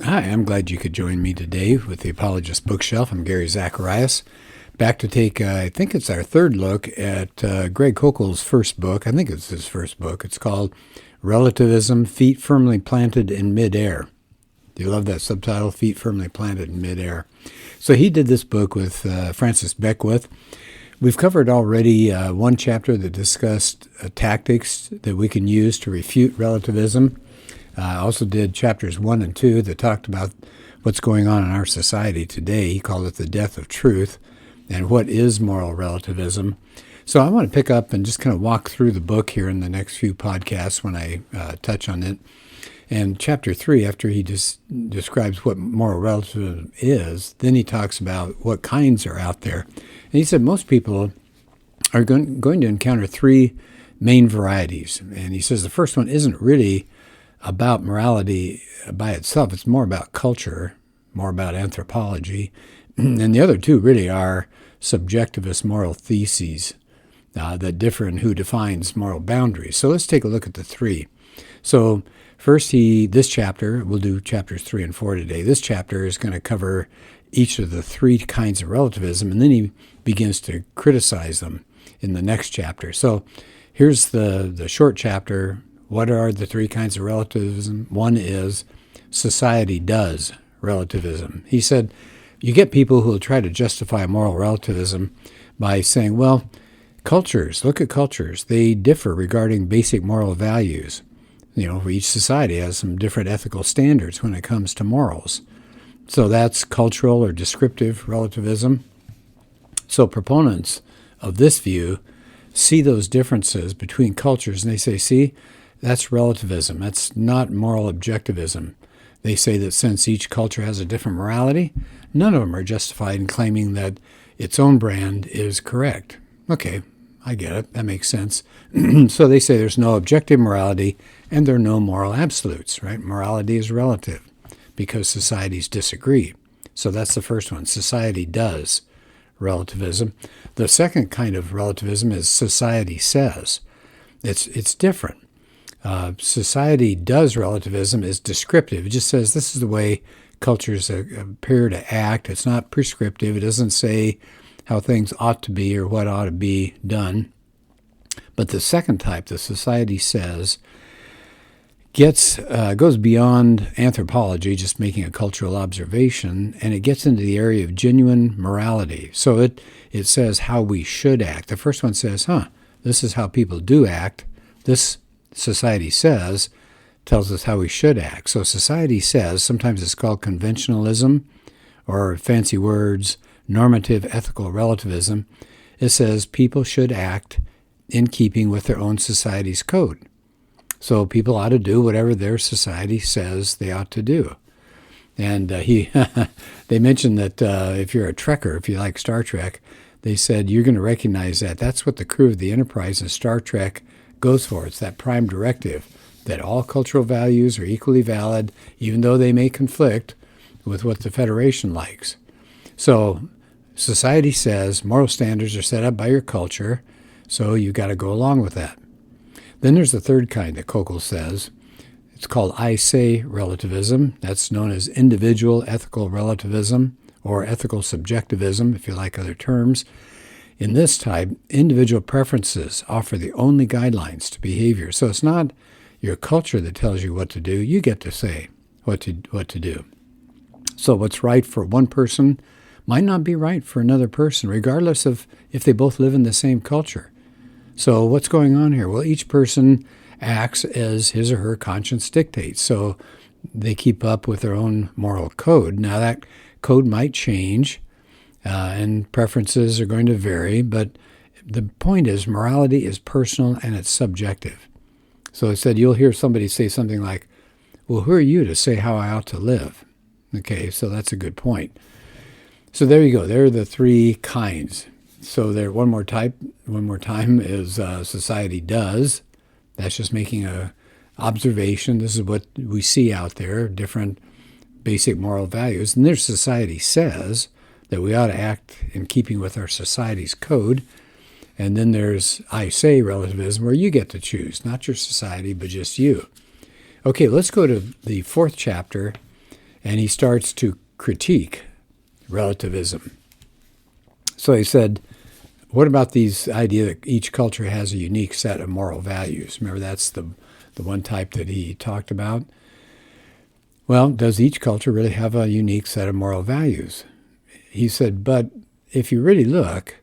Hi, I'm glad you could join me today with the Apologist bookshelf. I'm Gary Zacharias, back to take, I think it's our third look at Greg Koukl's first book. I think it's his first book. It's called Relativism, Feet Firmly Planted in Midair. Do you love that subtitle, Feet Firmly Planted in Midair? So he did this book with Francis Beckwith. We've covered already one chapter that discussed tactics that we can use to refute relativism. I also did chapters 1 and 2 that talked about what's going on in our society today. He called it the death of truth and what is moral relativism. So I want to pick up and just kind of walk through the book here in the next few podcasts when I touch on it. And chapter 3, after he describes what moral relativism is, then he talks about what kinds are out there. And he said most people are going to encounter three main varieties. And he says the first one isn't really about morality by itself. It's more about culture, more about anthropology. And the other two really are subjectivist moral theses that differ in who defines moral boundaries. So let's take a look at the three. So first, this chapter, we'll do chapters 3 and 4 today. This chapter is going to cover each of the three kinds of relativism, and then he begins to criticize them in the next chapter. So here's the short chapter. What are the three kinds of relativism? One is society does relativism. He said, you get people who will try to justify moral relativism by saying, well, cultures, look at cultures. They differ regarding basic moral values. Each society has some different ethical standards when it comes to morals. So that's cultural or descriptive relativism. So proponents of this view see those differences between cultures, and they say, see, that's relativism. That's not moral objectivism. They say that since each culture has a different morality, none of them are justified in claiming that its own brand is correct. Okay, I get it. That makes sense. So they say there's no objective morality and there are no moral absolutes, right? Morality is relative because societies disagree. So that's the first one. Society does relativism. The second kind of relativism is society says. It's different. Society does relativism is descriptive. It just says this is the way cultures appear to act. It's not prescriptive. It doesn't say how things ought to be or what ought to be done. But the second type, the society says, goes beyond anthropology, just making a cultural observation, and it gets into the area of genuine morality. So it says how we should act. The first one says, this is how people do act. This society says tells us how we should act. So society says, sometimes it's called conventionalism or fancy words, normative ethical relativism. It says people should act in keeping with their own society's code. So people ought to do whatever their society says they ought to do. And they mentioned that if you're a Trekker, if you like Star Trek, they said you're going to recognize that. That's what the crew of the Enterprise in Star Trek goes for. It's that prime directive that all cultural values are equally valid, even though they may conflict with what the Federation likes. So society says moral standards are set up by your culture, so you've got to go along with that. Then there's the third kind that Koukl says. It's called I say relativism. That's known as individual ethical relativism or ethical subjectivism, if you like other terms. In this type, individual preferences offer the only guidelines to behavior. So it's not your culture that tells you what to do. You get to say what to do. So what's right for one person might not be right for another person, regardless of if they both live in the same culture. So what's going on here? Well, each person acts as his or her conscience dictates. So they keep up with their own moral code. Now that code might change, and preferences are going to vary, but the point is morality is personal and it's subjective. So it said you'll hear somebody say something like, well, who are you to say how I ought to live? Okay, so that's a good point. So there you go. There are the three kinds. So there, one more time is society does. That's just making a observation. This is what we see out there, different basic moral values. And there's society says that we ought to act in keeping with our society's code. And then there's I say relativism, where you get to choose, not your society, but just you. Okay, let's go to the fourth chapter, and he starts to critique relativism. So he said, what about these idea that each culture has a unique set of moral values? Remember, that's the one type that he talked about. Well, does each culture really have a unique set of moral values? He said, but if you really look,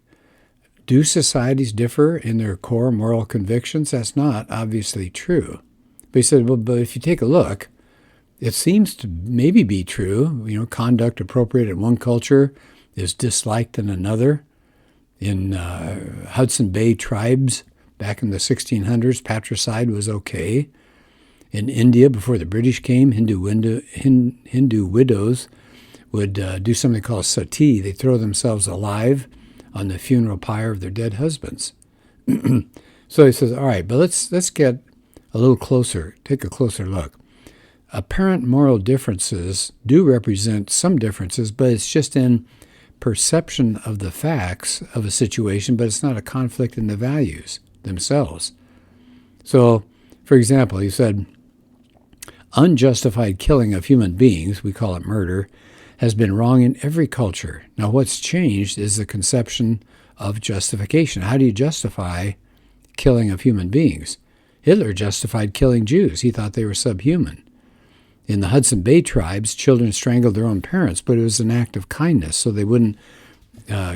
do societies differ in their core moral convictions? That's not obviously true. But he said, well, but if you take a look, it seems to maybe be true. Conduct appropriate in one culture is disliked in another. In Hudson Bay tribes back in the 1600s, patricide was okay. In India, before the British came, Hindu widows would do something called sati. They throw themselves alive on the funeral pyre of their dead husbands. So he says, all right, but let's get a little closer, take a closer look. Apparent moral differences do represent some differences, but it's just in perception of the facts of a situation, but it's not a conflict in the values themselves. So, for example, he said, unjustified killing of human beings, we call it murder, has been wrong in every culture. Now, what's changed is the conception of justification. How do you justify killing of human beings? Hitler justified killing Jews. He thought they were subhuman. In the Hudson Bay tribes, children strangled their own parents, but it was an act of kindness, so they wouldn't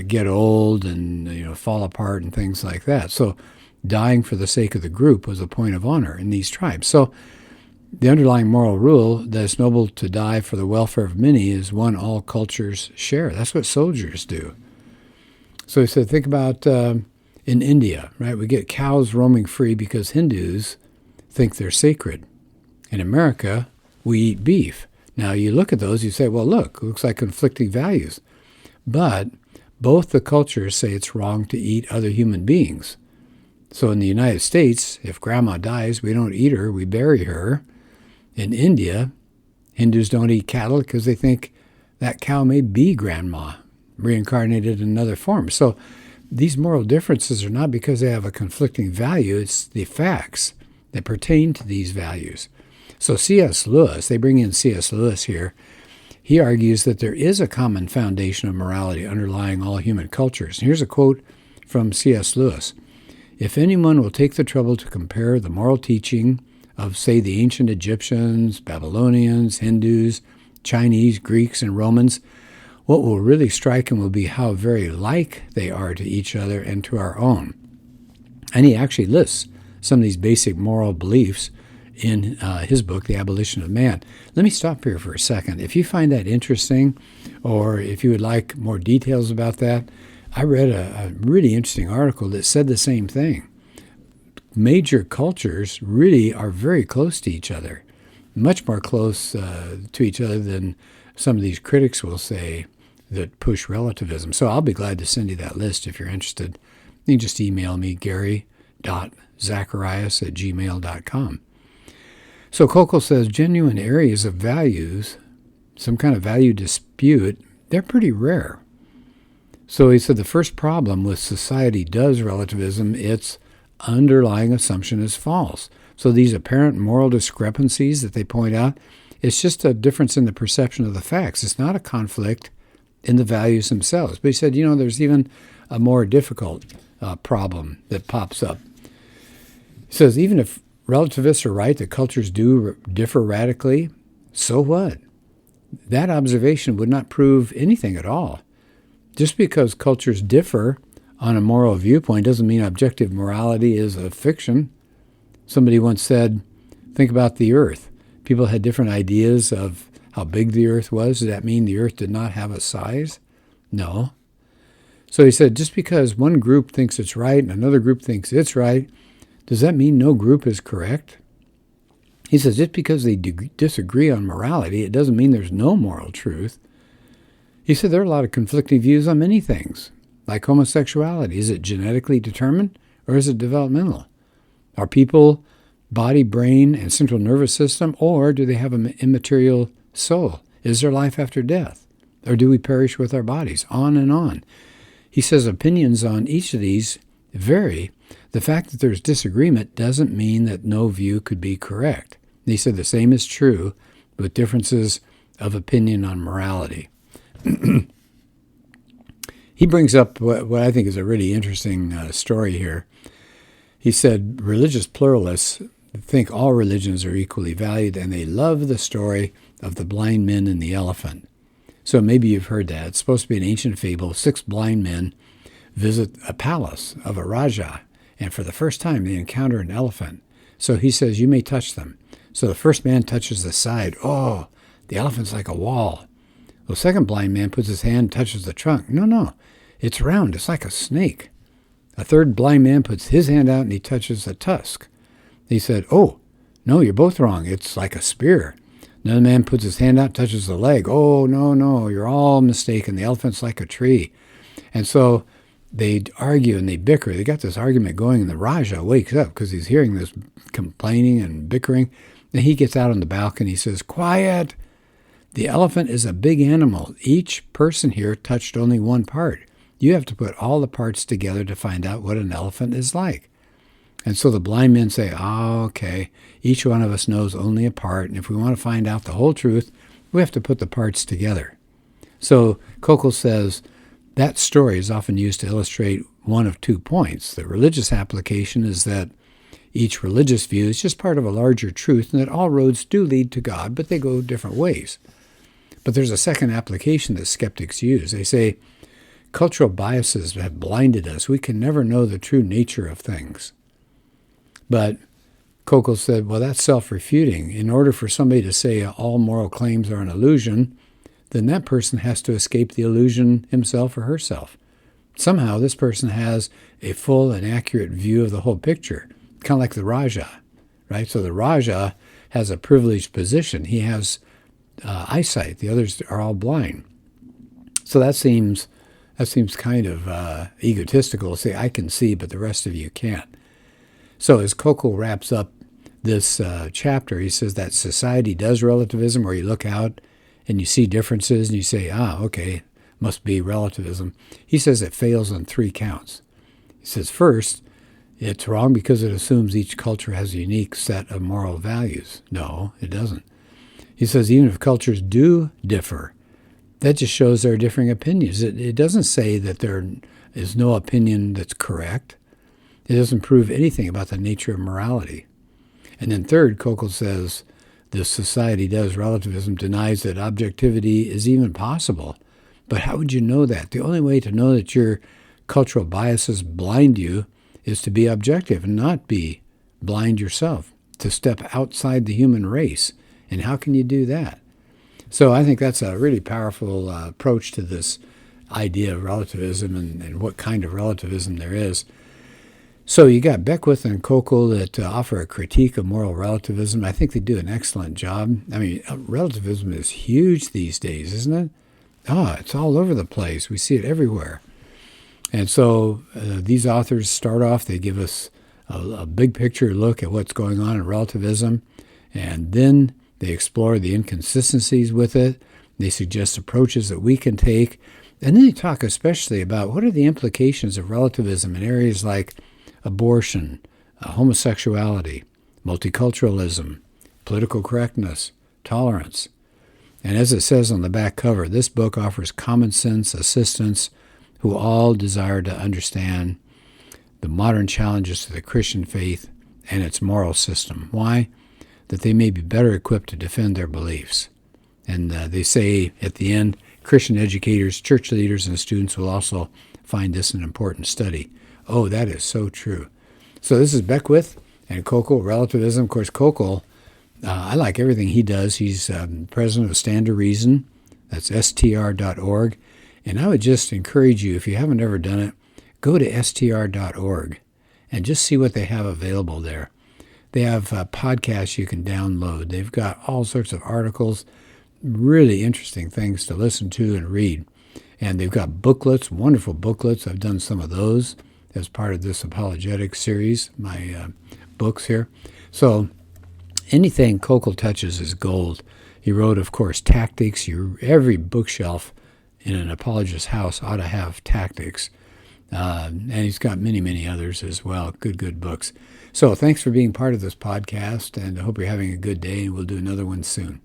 get old and fall apart and things like that. So dying for the sake of the group was a point of honor in these tribes. So the underlying moral rule that it's noble to die for the welfare of many is one all cultures share. That's what soldiers do. So he said, think about in India, right? We get cows roaming free because Hindus think they're sacred. In America, we eat beef. Now, you look at those, you say, well, look, it looks like conflicting values. But both the cultures say it's wrong to eat other human beings. So in the United States, if grandma dies, we don't eat her, we bury her. In India, Hindus don't eat cattle because they think that cow may be grandma, reincarnated in another form. So these moral differences are not because they have a conflicting value, it's the facts that pertain to these values. So C.S. Lewis, they bring in C.S. Lewis here, he argues that there is a common foundation of morality underlying all human cultures. And here's a quote from C.S. Lewis. If anyone will take the trouble to compare the moral teaching of, say, the ancient Egyptians, Babylonians, Hindus, Chinese, Greeks, and Romans, what will really strike him will be how very like they are to each other and to our own. And he actually lists some of these basic moral beliefs in his book, The Abolition of Man. Let me stop here for a second. If you find that interesting, or if you would like more details about that, I read a really interesting article that said the same thing. Major cultures really are very close to each other, much more close to each other than some of these critics will say that push relativism. So I'll be glad to send you that list if you're interested. You can just email me, gary.zacharias@gmail.com. So Koukl says genuine areas of values, some kind of value dispute, they're pretty rare. So he said the first problem with society does relativism, its underlying assumption is false. So these apparent moral discrepancies that they point out, it's just a difference in the perception of the facts. It's not a conflict in the values themselves. But he said, there's even a more difficult problem that pops up. He says, even if relativists are right that cultures do differ radically, so what? That observation would not prove anything at all. Just because cultures differ on a moral viewpoint doesn't mean objective morality is a fiction. Somebody once said, think about the earth. People had different ideas of how big the earth was. Does that mean the earth did not have a size? No. So he said, just because one group thinks it's right and another group thinks it's right, does that mean no group is correct? He says, just because they disagree on morality, it doesn't mean there's no moral truth. He said there are a lot of conflicting views on many things, like homosexuality. Is it genetically determined or is it developmental? Are people body, brain, and central nervous system, or do they have an immaterial soul? Is there life after death? Or do we perish with our bodies? On and on. He says opinions on each of these vary. The fact that there's disagreement doesn't mean that no view could be correct. And he said the same is true with differences of opinion on morality. He brings up what I think is a really interesting story here. He said religious pluralists think all religions are equally valued, and they love the story of the blind men and the elephant. So maybe you've heard that. It's supposed to be an ancient fable. 6 blind men visit a palace of a Raja, and for the first time they encounter an elephant. So he says, you may touch them. So the first man touches the side. Oh, the elephant's like a wall. The second blind man puts his hand and touches the trunk. No, it's round. It's like a snake. A third blind man puts his hand out and he touches the tusk. He said, oh, no, you're both wrong. It's like a spear. Another man puts his hand out, touches the leg. Oh, no, you're all mistaken. The elephant's like a tree. And so they argue and they bicker. They got this argument going, and the Raja wakes up because he's hearing this complaining and bickering. And he gets out on the balcony. He says, quiet. The elephant is a big animal. Each person here touched only one part. You have to put all the parts together to find out what an elephant is like. And so the blind men say, okay, each one of us knows only a part, and if we want to find out the whole truth, we have to put the parts together. So Koukl says that story is often used to illustrate one of 2 points. The religious application is that each religious view is just part of a larger truth, and that all roads do lead to God, but they go different ways. But there's a second application that skeptics use. They say, cultural biases have blinded us. We can never know the true nature of things. But Koukl said, well, that's self-refuting. In order for somebody to say all moral claims are an illusion, then that person has to escape the illusion himself or herself. Somehow this person has a full and accurate view of the whole picture, kind of like the Raja, right? So the Raja has a privileged position. He has eyesight. The others are all blind. So that seems kind of egotistical to say, I can see, but the rest of you can't. So as Koukl wraps up this chapter, he says that society does relativism, where you look out and you see differences and you say, okay, must be relativism. He says it fails on 3 counts. He says, first, it's wrong because it assumes each culture has a unique set of moral values. No, it doesn't. He says even if cultures do differ, that just shows there are differing opinions. It doesn't say that there is no opinion that's correct. It doesn't prove anything about the nature of morality. And then third, Koukl says this society does relativism denies that objectivity is even possible. But how would you know that? The only way to know that your cultural biases blind you is to be objective and not be blind yourself, to step outside the human race. And how can you do that? So I think that's a really powerful approach to this idea of relativism and what kind of relativism there is. So you got Beckwith and Koukl that offer a critique of moral relativism. I think they do an excellent job. I mean, relativism is huge these days, isn't it? It's all over the place. We see it everywhere. And so these authors start off, they give us a big picture look at what's going on in relativism, and then they explore the inconsistencies with it. They suggest approaches that we can take. And then they talk especially about what are the implications of relativism in areas like abortion, homosexuality, multiculturalism, political correctness, tolerance. And as it says on the back cover, this book offers common sense assistance who all desire to understand the modern challenges to the Christian faith and its moral system. Why? That they may be better equipped to defend their beliefs. And they say at the end, Christian educators, church leaders, and students will also find this an important study. Oh, that is so true. So this is Beckwith and Koukl, relativism. Of course, Koukl, I like everything he does. He's president of Stand to Reason. That's str.org. And I would just encourage you, if you haven't ever done it, go to str.org and just see what they have available there. They have podcasts you can download. They've got all sorts of articles, really interesting things to listen to and read. And they've got booklets, wonderful booklets. I've done some of those as part of this apologetics series, my books here. So anything Koukl touches is gold. He wrote, of course, Tactics. Every bookshelf in an apologist's house ought to have Tactics. And he's got many, many others as well. Good books. So thanks for being part of this podcast, and I hope you're having a good day, and we'll do another one soon.